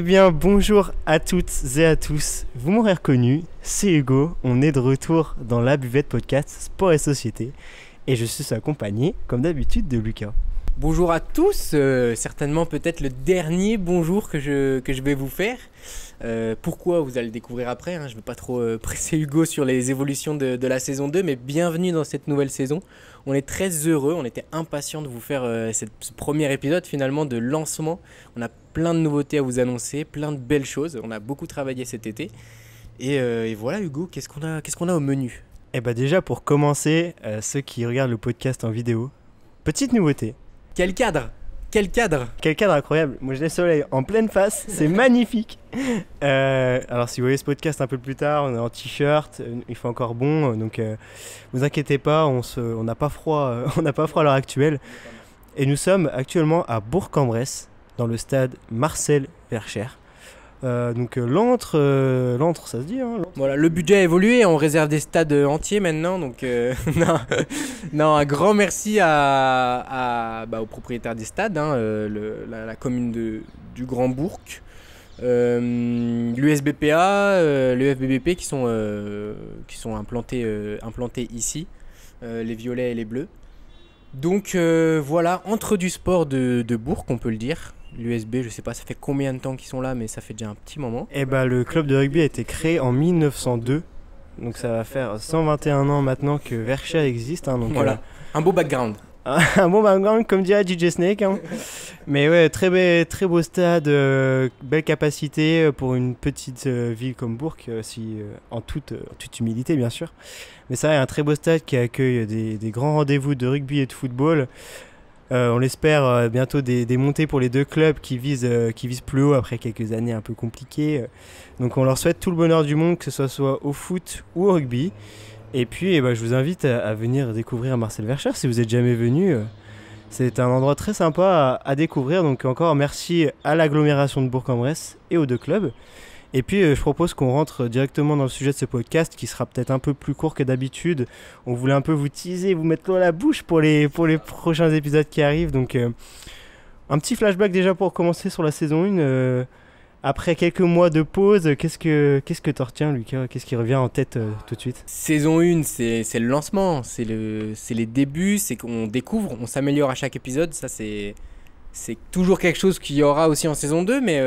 Eh bien, bonjour à toutes et à tous. Vous m'aurez reconnu, c'est Hugo. On est de retour dans la buvette podcast Sport et Société. Et je suis accompagné, comme d'habitude, de Lucas. Bonjour à tous, certainement peut-être le dernier bonjour que je vais vous faire. Pourquoi vous allez le découvrir après, hein. Je ne vais pas trop presser Hugo sur les évolutions de la saison 2, mais bienvenue dans cette nouvelle saison. On est très heureux, on était impatients de vous faire ce premier épisode finalement de lancement. On a plein de nouveautés à vous annoncer, plein de belles choses. On a beaucoup travaillé cet été. Et voilà Hugo, qu'est-ce qu'on a au menu? Eh bien déjà pour commencer, ceux qui regardent le podcast en vidéo, petite nouveauté. Quel cadre! Quel cadre! Quel cadre incroyable. Moi j'ai le soleil en pleine face, c'est magnifique. Alors si vous voyez ce podcast un peu plus tard, on est en t-shirt, il fait encore bon, donc vous inquiétez pas, on n'a pas froid, on n'a pas froid à l'heure actuelle. Et nous sommes actuellement à Bourg-en-Bresse, dans le stade Marcel Vercher. Donc l'antre, ça se dit, hein, l'antre. Voilà, le budget a évolué, on réserve des stades entiers maintenant, donc non, un grand merci aux propriétaires des stades, hein, la commune du Grand Bourg, l'USBPA, le FBBP qui sont implantés ici, les violets et les bleus. Donc voilà, entre du sport de Bourg, on peut le dire. L'USB, je sais pas, ça fait combien de temps qu'ils sont là, mais ça fait déjà un petit moment. Eh ben, le club de rugby a été créé en 1902, donc ça va faire 121 ans maintenant que Vercher existe. Hein, donc voilà, un beau background. Un bon background, comme dirait DJ Snake. Hein. Mais ouais, très beau stade, belle capacité pour une petite ville comme Bourg, en toute humilité bien sûr. Mais ça, il y a un très beau stade qui accueille des grands rendez-vous de rugby et de football. On l'espère bientôt des montées pour les deux clubs qui visent plus haut après quelques années un peu compliquées. Donc on leur souhaite tout le bonheur du monde, que ce soit au foot ou au rugby. Et puis je vous invite à venir découvrir Marcel Vercher si vous n'êtes jamais venu. C'est un endroit très sympa à découvrir. Donc encore merci à l'agglomération de Bourg-en-Bresse et aux deux clubs. Et puis je propose qu'on rentre directement dans le sujet de ce podcast qui sera peut-être un peu plus court que d'habitude. On voulait un peu vous teaser, vous mettre l'eau à la bouche pour les prochains épisodes qui arrivent. Donc un petit flashback déjà pour commencer sur la saison 1. Après quelques mois de pause, qu'est-ce que t'en retiens, Lucas? Qu'est-ce qui revient en tête tout de suite? Saison 1, c'est le lancement, c'est les débuts, c'est qu'on découvre, on s'améliore à chaque épisode. Ça c'est toujours quelque chose qu'il y aura aussi en saison 2, mais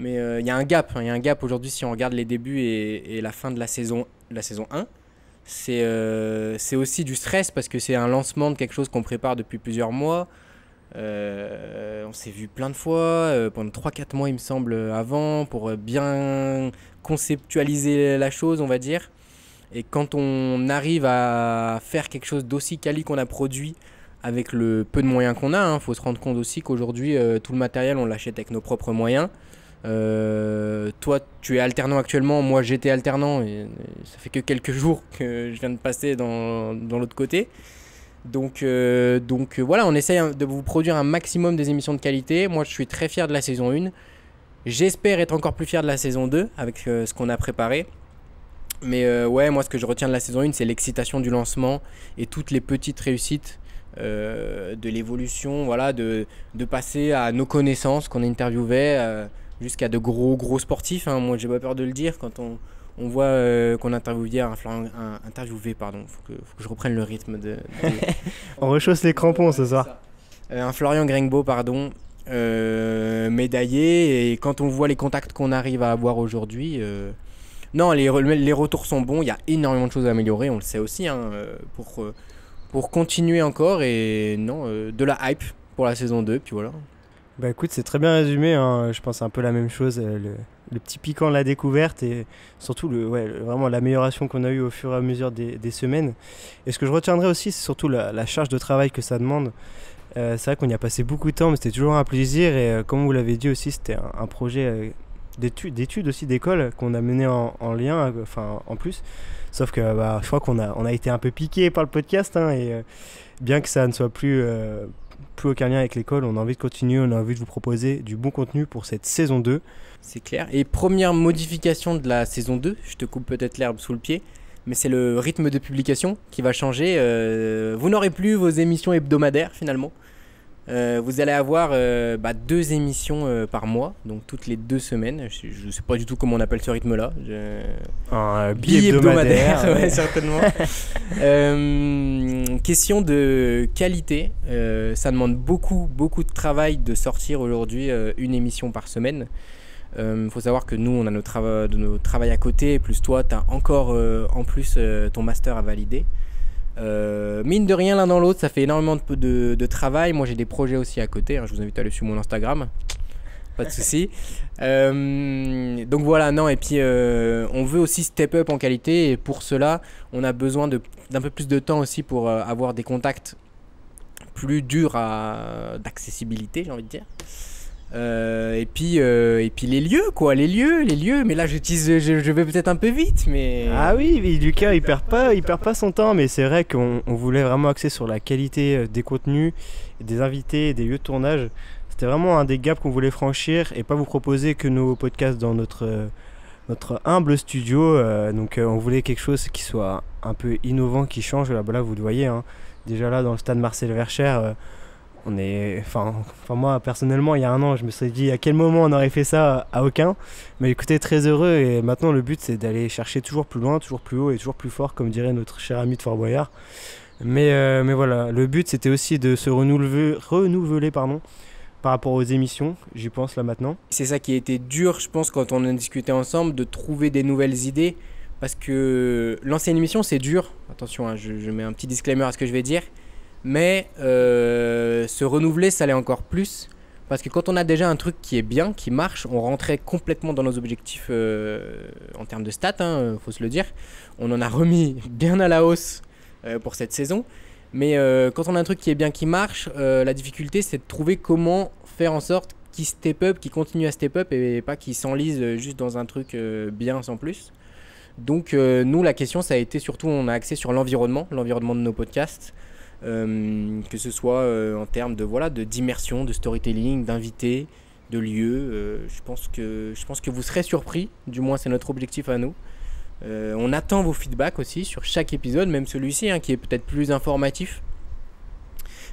il y a un gap, hein, il y a un gap aujourd'hui si on regarde les débuts et la fin de la saison 1. C'est aussi du stress parce que c'est un lancement de quelque chose qu'on prépare depuis plusieurs mois. On s'est vu plein de fois, pendant 3-4 mois il me semble avant, pour bien conceptualiser la chose on va dire. Et quand on arrive à faire quelque chose d'aussi quali qu'on a produit avec le peu de moyens qu'on a, faut se rendre compte aussi qu'aujourd'hui tout le matériel on l'achète avec nos propres moyens. Toi tu es alternant actuellement, moi j'étais alternant et ça fait que quelques jours que je viens de passer dans l'autre côté. Donc voilà, on essaye de vous produire un maximum des émissions de qualité. Moi je suis très fier de la saison 1. J'espère être encore plus fier de la saison 2 avec ce qu'on a préparé. Mais ouais, moi ce que je retiens de la saison 1 c'est l'excitation du lancement et toutes les petites réussites de l'évolution, voilà, de passer à nos connaissances qu'on interviewait jusqu'à de gros sportifs, hein. Moi j'ai pas peur de le dire quand on voit qu'on interviewait faut que je reprenne le rythme On rechausse les crampons ce soir. Un Florian Grengbo, médaillé, et quand on voit les contacts qu'on arrive à avoir aujourd'hui, non, les retours sont bons, il y a énormément de choses à améliorer, on le sait aussi, hein, pour continuer encore, et non, de la hype pour la saison 2, puis voilà. Bah écoute, c'est très bien résumé, hein. Je pense un peu la même chose, le petit piquant de la découverte et surtout vraiment l'amélioration qu'on a eue au fur et à mesure des semaines. Et ce que je retiendrai aussi, c'est surtout la charge de travail que ça demande. C'est vrai qu'on y a passé beaucoup de temps, mais c'était toujours un plaisir et comme vous l'avez dit aussi, c'était un projet d'études aussi, d'école qu'on a mené en lien, en plus. Sauf que je crois qu'on a été un peu piqué par le podcast, hein, et bien que ça ne soit plus aucun lien avec l'école, on a envie de continuer, on a envie de vous proposer du bon contenu pour cette saison 2. C'est clair. Et première modification de la saison 2, je te coupe peut-être l'herbe sous le pied, mais c'est le rythme de publication qui va changer. Vous n'aurez plus vos émissions hebdomadaires finalement. Vous allez avoir 2 émissions par mois, donc toutes les 2 semaines. Je ne sais pas du tout comment on appelle ce rythme-là. Un billet hebdomadaire. Ouais, certainement. Question de qualité. Ça demande beaucoup de travail de sortir aujourd'hui une émission par semaine. Faut savoir que nous, on a nos travail à côté, plus toi, tu as encore en plus ton master à valider. Mine de rien, l'un dans l'autre, ça fait énormément de travail. Moi, j'ai des projets aussi à côté, hein. Je vous invite à aller sur mon Instagram, pas de souci. Donc voilà, non, et puis on veut aussi step up en qualité, et pour cela, on a besoin d'un peu plus de temps aussi pour avoir des contacts plus durs d'accessibilité, j'ai envie de dire. Et puis les lieux, quoi, les lieux. Mais là, je vais peut-être un peu vite, mais... Ah oui, Lucas, il perd pas son temps, mais c'est vrai qu'on voulait vraiment axer sur la qualité des contenus, des invités, des lieux de tournage. C'était vraiment un des gaps qu'on voulait franchir et pas vous proposer que nos podcasts dans notre humble studio. Donc on voulait quelque chose qui soit un peu innovant, qui change. Là, vous le voyez, hein. Déjà là, dans le stade Marcel Vercher... moi personnellement il y a un an je me serais dit à quel moment on aurait fait ça, à aucun, mais écoutez, très heureux, et maintenant le but c'est d'aller chercher toujours plus loin, toujours plus haut et toujours plus fort, comme dirait notre cher ami de Fort Boyard. Mais voilà, le but c'était aussi de se renouveler par rapport aux émissions, j'y pense là maintenant. C'est ça qui a été dur, je pense, quand on a discuté ensemble, de trouver des nouvelles idées, parce que lancer une émission c'est dur, attention, hein, je mets un petit disclaimer à ce que je vais dire. Mais se renouveler, ça l'est encore plus, parce que quand on a déjà un truc qui est bien, qui marche, on rentrait complètement dans nos objectifs en termes de stats, hein, faut se le dire. On en a remis bien à la hausse pour cette saison. Mais quand on a un truc qui est bien, qui marche, la difficulté c'est de trouver comment faire en sorte qu'il step up, qu'il continue à step up, et pas qu'il s'enlise juste dans un truc bien sans plus. Donc nous, la question ça a été surtout, on a axé sur l'environnement de nos podcasts. Que ce soit en termes d'immersion, de storytelling, d'invités, de lieux. Je pense que vous serez surpris, du moins c'est notre objectif à nous. On attend vos feedbacks aussi sur chaque épisode, même celui-ci, hein, qui est peut-être plus informatif.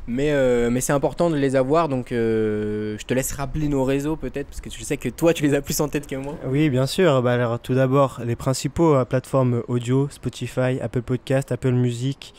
Mais c'est important de les avoir, donc je te laisse rappeler nos réseaux peut-être, parce que je sais que toi tu les as plus en tête que moi. Oui, bien sûr. Alors, tout d'abord, les principaux plateformes audio: Spotify, Apple Podcast, Apple Music.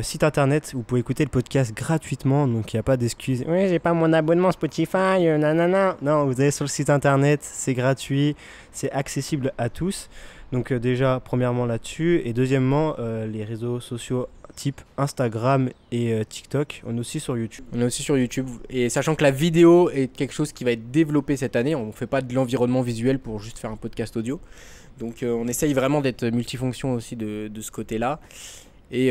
Site internet, vous pouvez écouter le podcast gratuitement, donc il n'y a pas d'excuses. Oui, j'ai pas mon abonnement Spotify, nanana. Non, vous allez sur le site internet, c'est gratuit, c'est accessible à tous. Donc déjà, premièrement là-dessus, et deuxièmement, les réseaux sociaux type Instagram et TikTok. On est aussi sur YouTube. Et sachant que la vidéo est quelque chose qui va être développé cette année, on ne fait pas de l'environnement visuel pour juste faire un podcast audio. Donc on essaye vraiment d'être multifonction aussi de ce côté-là. Et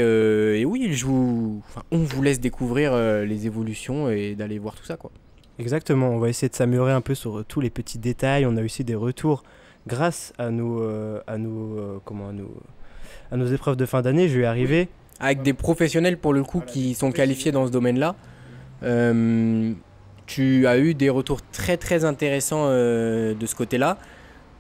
oui, on vous laisse découvrir les évolutions et d'aller voir tout ça, quoi. Exactement, on va essayer de s'améliorer un peu sur tous les petits détails. On a aussi des retours grâce à nos épreuves de fin d'année. Je vais arriver. Avec des professionnels pour le coup qui sont qualifiés dans ce domaine-là. Tu as eu des retours très très intéressants de ce côté-là.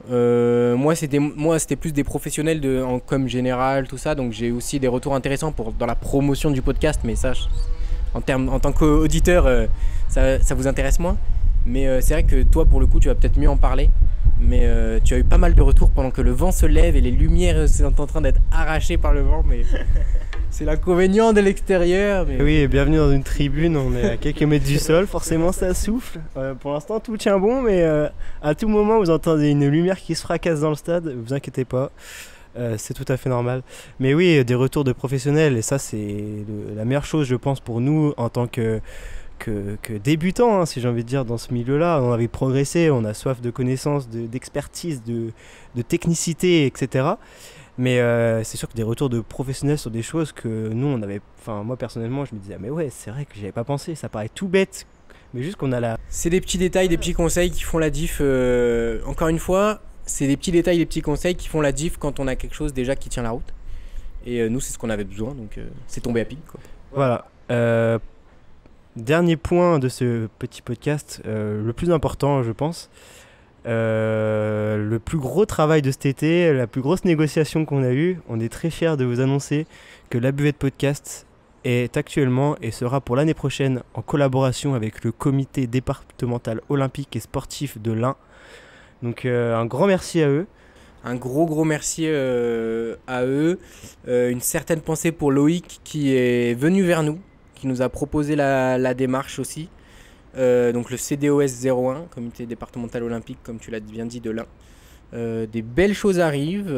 Moi c'était plus des professionnels en com général, tout ça, donc j'ai aussi des retours intéressants dans la promotion du podcast, mais ça en tant qu'auditeur ça vous intéresse moins, mais c'est vrai que toi pour le coup tu vas peut-être mieux en parler, mais tu as eu pas mal de retours pendant que le vent se lève et les lumières sont en train d'être arrachées par le vent, mais c'est l'inconvénient de l'extérieur. Mais... Oui, bienvenue dans une tribune, on est à quelques mètres du sol, forcément ça souffle. Pour l'instant tout tient bon, mais à tout moment vous entendez une lumière qui se fracasse dans le stade, vous inquiétez pas, c'est tout à fait normal. Mais oui, des retours de professionnels, et ça c'est la meilleure chose je pense pour nous en tant que débutants, hein, si j'ai envie de dire, dans ce milieu-là. On avait progressé, on a soif de connaissances, d'expertise, de technicité, etc. Mais c'est sûr que des retours de professionnels sur des choses que nous on avait, enfin moi personnellement je me disais mais ouais c'est vrai que j'y avais pas pensé, ça paraît tout bête, mais juste qu'on a la... C'est des petits détails, des petits conseils qui font la diff, encore une fois, c'est des petits détails, des petits conseils qui font la diff quand on a quelque chose déjà qui tient la route. Et nous c'est ce qu'on avait besoin, donc c'est tombé à pic, quoi. Voilà, dernier point de ce petit podcast, le plus important je pense. Le plus gros travail de cet été, la plus grosse négociation qu'on a eue, on est très fiers de vous annoncer que la buvette podcast est actuellement et sera pour l'année prochaine en collaboration avec le comité départemental olympique et sportif de l'Ain. Donc un grand merci à eux. Un gros merci à eux. Une certaine pensée pour Loïc qui est venu vers nous, qui nous a proposé la démarche aussi. Donc le CDOS 01, comité départemental olympique, comme tu l'as bien dit, de l'Ain. Des belles choses arrivent.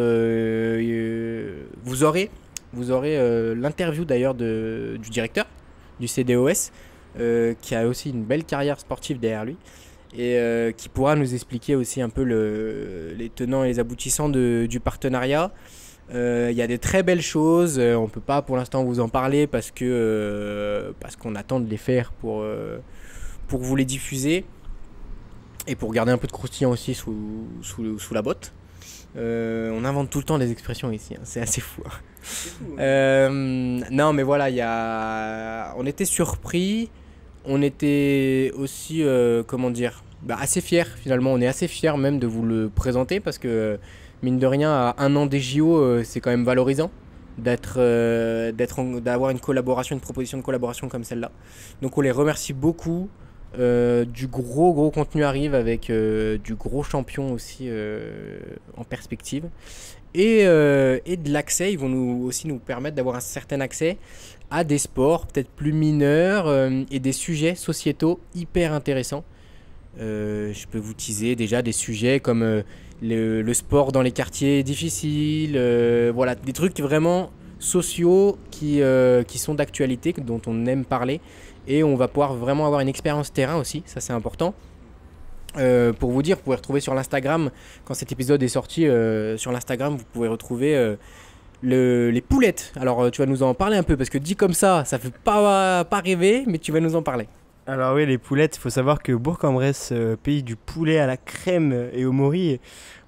Vous aurez l'interview d'ailleurs du directeur du CDOS, qui a aussi une belle carrière sportive derrière lui, et qui pourra nous expliquer aussi un peu les tenants et les aboutissants du partenariat. Il y a des très belles choses, on ne peut pas pour l'instant vous en parler parce qu'on attend de les faire pour vous les diffuser et pour garder un peu de croustillant aussi sous la botte. On invente tout le temps des expressions ici, hein, c'est assez fou. Non mais voilà, on était surpris, on était aussi assez fiers finalement, on est assez fiers même de vous le présenter parce que mine de rien à 1 an des JO c'est quand même valorisant d'avoir une proposition de collaboration comme celle-là. Donc on les remercie beaucoup. Du gros contenu arrive avec du gros champion aussi en perspective et de l'accès. Ils vont nous permettre d'avoir un certain accès à des sports peut-être plus mineurs et des sujets sociétaux hyper intéressants. Je peux vous teaser déjà des sujets comme le sport dans les quartiers difficiles, voilà, des trucs vraiment sociaux qui sont d'actualité, dont on aime parler. Et on va pouvoir vraiment avoir une expérience terrain aussi, ça c'est important. Pour vous dire, vous pouvez retrouver sur l'Instagram, quand cet épisode est sorti, sur l'Instagram, vous pouvez retrouver les poulettes. Alors tu vas nous en parler un peu, parce que dit comme ça fait pas rêver, mais tu vas nous en parler. Alors oui, les poulettes, il faut savoir que Bourg-en-Bresse, pays du poulet à la crème et au mori.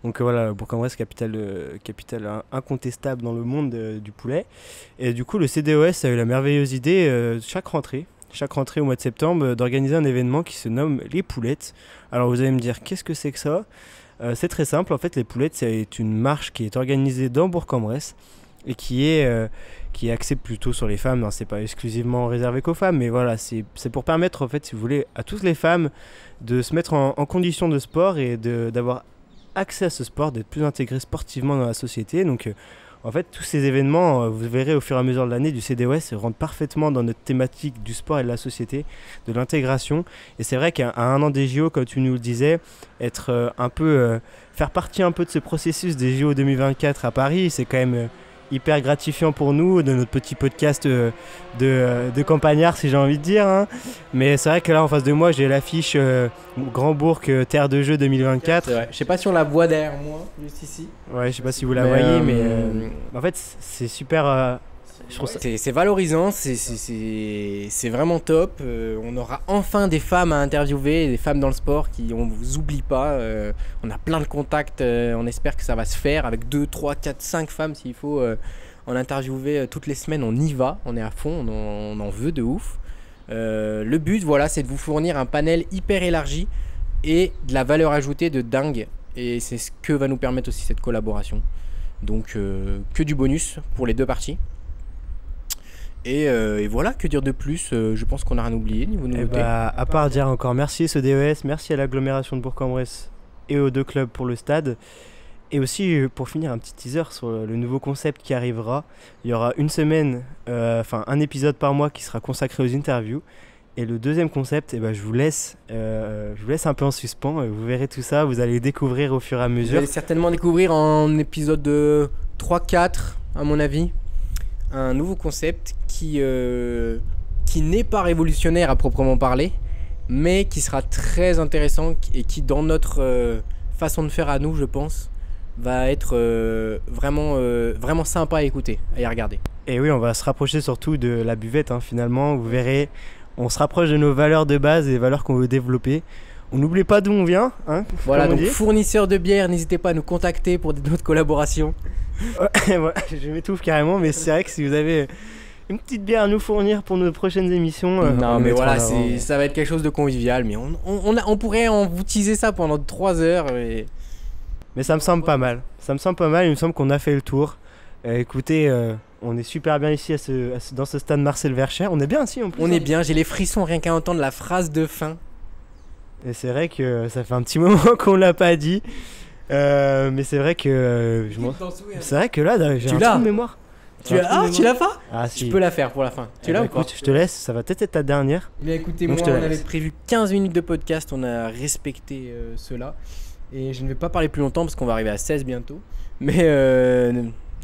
Donc voilà, Bourg-en-Bresse, capitale incontestable dans le monde du poulet. Et du coup, le CDOS a eu la merveilleuse idée, chaque rentrée au mois de septembre, d'organiser un événement qui se nomme les poulettes. Alors vous allez me dire, qu'est-ce que c'est que ça ? C'est très simple, en fait les poulettes c'est une marche qui est organisée dans Bourg-en-Bresse et qui est axée plutôt sur les femmes. C'est pas exclusivement réservé qu'aux femmes, mais voilà, c'est pour permettre en fait, si vous voulez, à toutes les femmes de se mettre en condition de sport et d'avoir accès à ce sport, d'être plus intégrées sportivement dans la société. Donc en fait, tous ces événements, vous verrez au fur et à mesure de l'année du CDOS, rentrent parfaitement dans notre thématique du sport et de la société, de l'intégration. Et c'est vrai qu'à 1 an des JO, comme tu nous le disais, faire partie un peu de ce processus des JO 2024 à Paris, c'est quand même hyper gratifiant pour nous, de notre petit podcast de campagnard, si j'ai envie de dire. Hein. Mais c'est vrai que là, en face de moi, j'ai l'affiche Grand Bourg Terre de Jeux 2024. Ouais. Je sais pas si on la voit derrière moi, juste ici. Ouais, je sais pas si vous la voyez, mais en fait, c'est super. Je trouve ça... C'est valorisant, c'est vraiment top. On aura enfin des femmes à interviewer, des femmes dans le sport on vous oublie pas. On a plein de contacts, on espère que ça va se faire avec 2, 3, 4, 5 femmes s'il faut en interviewer toutes les semaines. On y va, on est à fond, on en veut de ouf. Le but, voilà, c'est de vous fournir un panel hyper élargi et de la valeur ajoutée de dingue. Et c'est ce que va nous permettre aussi cette collaboration. Donc que du bonus pour les deux parties. Et voilà, que dire de plus, je pense qu'on n'a rien oublié niveau nouveauté. À part dire encore merci ce DES, merci à l'agglomération de Bourg-en-Bresse et aux 2 clubs pour le stade. Et aussi, pour finir, un petit teaser sur le nouveau concept qui arrivera. Il y aura une semaine, un épisode par mois qui sera consacré aux interviews. Et le deuxième concept, je vous laisse un peu en suspens. Vous verrez tout ça, vous allez découvrir au fur et à mesure. Vous allez certainement découvrir en épisode 3-4, à mon avis, un nouveau concept qui n'est pas révolutionnaire à proprement parler, mais qui sera très intéressant et qui, dans notre façon de faire à nous, je pense, va être vraiment sympa à écouter et à regarder. Et oui, on va se rapprocher surtout de la buvette, finalement. Vous verrez, on se rapproche de nos valeurs de base et des valeurs qu'on veut développer. On n'oublie pas d'où on vient. Voilà, donc fournisseurs de bière, n'hésitez pas à nous contacter pour d'autres collaborations. Voilà, je m'étouffe carrément, mais c'est vrai que si vous avez une petite bière à nous fournir pour nos prochaines émissions... non, mais voilà, ça va être quelque chose de convivial, mais on pourrait en vous teaser ça pendant 3 heures. Mais ça me semble pas mal. Il me semble qu'on a fait le tour. Écoutez, On est super bien ici dans ce stade Marcel Vercher. On est bien ici en plus. On est bien, j'ai les frissons rien qu'à entendre la phrase de fin. Et c'est vrai que ça fait un petit moment qu'on l'a pas dit. Mais c'est vrai que c'est vrai que là j'ai un trou de mémoire. Tu l'as pas? Ah si. Je peux la faire pour la fin. Tu l'as ou pas? Écoute, je te laisse, ça va peut-être être ta dernière. Mais écoutez, Donc, moi on avait prévu 15 minutes de podcast, on a respecté cela. Et je ne vais pas parler plus longtemps parce qu'on va arriver à 16 bientôt. Mais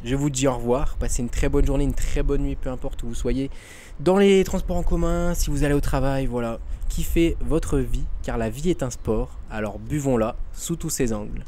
je vous dis au revoir, passez une très bonne journée, une très bonne nuit, peu importe où vous soyez. Dans les transports en commun, si vous allez au travail, voilà. Kiffez votre vie, car la vie est un sport, alors buvons-la sous tous ses angles.